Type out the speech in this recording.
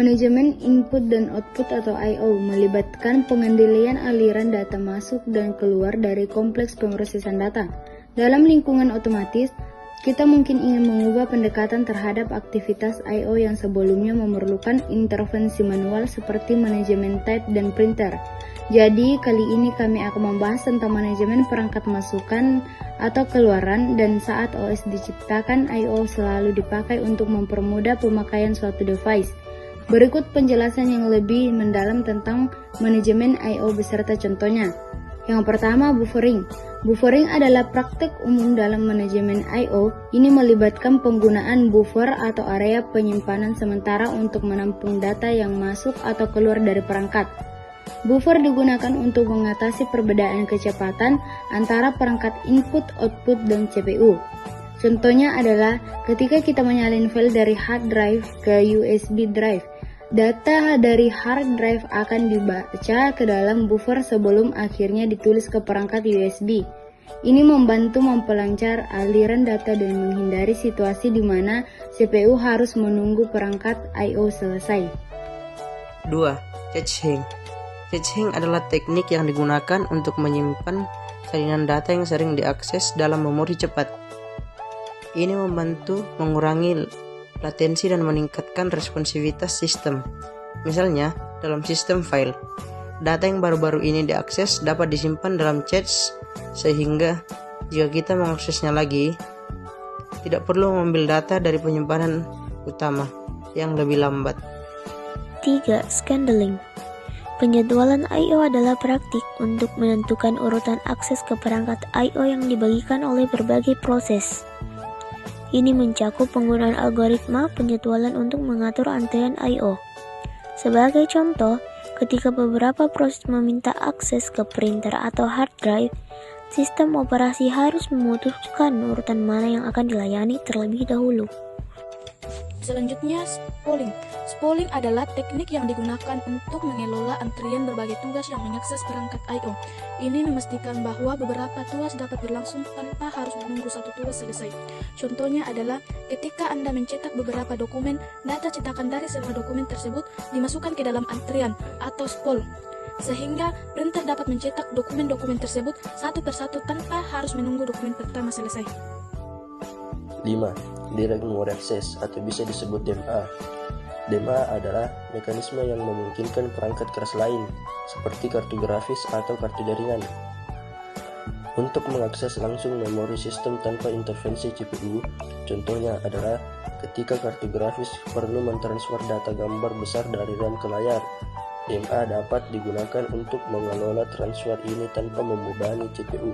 Manajemen input dan output atau I/O melibatkan pengendalian aliran data masuk dan keluar dari kompleks pemrosesan data. Dalam lingkungan otomatis, kita mungkin ingin mengubah pendekatan terhadap aktivitas I/O yang sebelumnya memerlukan intervensi manual seperti manajemen type dan printer. Jadi, kali ini kami akan membahas tentang manajemen perangkat masukan atau keluaran, dan saat OS diciptakan, I/O selalu dipakai untuk mempermudah pemakaian suatu device. Berikut penjelasan yang lebih mendalam tentang manajemen I/O beserta contohnya. Yang pertama, buffering. Buffering adalah praktek umum dalam manajemen I/O. Ini melibatkan penggunaan buffer atau area penyimpanan sementara untuk menampung data yang masuk atau keluar dari perangkat. Buffer digunakan untuk mengatasi perbedaan kecepatan antara perangkat input, output, dan CPU. Contohnya adalah ketika kita menyalin file dari hard drive ke USB drive. Data dari hard drive akan dibaca ke dalam buffer sebelum akhirnya ditulis ke perangkat USB. Ini membantu memperlancar aliran data dan menghindari situasi di mana CPU harus menunggu perangkat I/O selesai. 2. Caching. Caching adalah teknik yang digunakan untuk menyimpan salinan data yang sering diakses dalam memori cepat. Ini membantu mengurangi latensi dan meningkatkan responsivitas sistem. Misalnya, dalam sistem file, data yang baru-baru ini diakses dapat disimpan dalam cache, sehingga jika kita mengaksesnya lagi, tidak perlu mengambil data dari penyimpanan utama yang lebih lambat. 3. Scheduling. Penjadwalan I/O adalah praktik untuk menentukan urutan akses ke perangkat I/O yang dibagikan oleh berbagai proses. Ini mencakup penggunaan algoritma penjadwalan untuk mengatur antrean I/O. Sebagai contoh, ketika beberapa proses meminta akses ke printer atau hard drive, sistem operasi harus memutuskan urutan mana yang akan dilayani terlebih dahulu. Selanjutnya, spooling. Spooling adalah teknik yang digunakan untuk mengelola antrian berbagai tugas yang mengakses perangkat I/O. Ini memastikan bahwa beberapa tugas dapat berlangsung tanpa harus menunggu satu tugas selesai. Contohnya adalah ketika Anda mencetak beberapa dokumen, data cetakan dari semua dokumen tersebut dimasukkan ke dalam antrian atau spool, sehingga printer dapat mencetak dokumen-dokumen tersebut satu persatu tanpa harus menunggu dokumen pertama selesai. 5. Direct Memory Access atau bisa disebut DMA. DMA adalah mekanisme yang memungkinkan perangkat keras lain seperti kartu grafis atau kartu jaringan untuk mengakses langsung memori sistem tanpa intervensi CPU. Contohnya adalah ketika kartu grafis perlu mentransfer data gambar besar dari RAM ke layar. DMA dapat digunakan untuk mengelola transfer ini tanpa membebani CPU.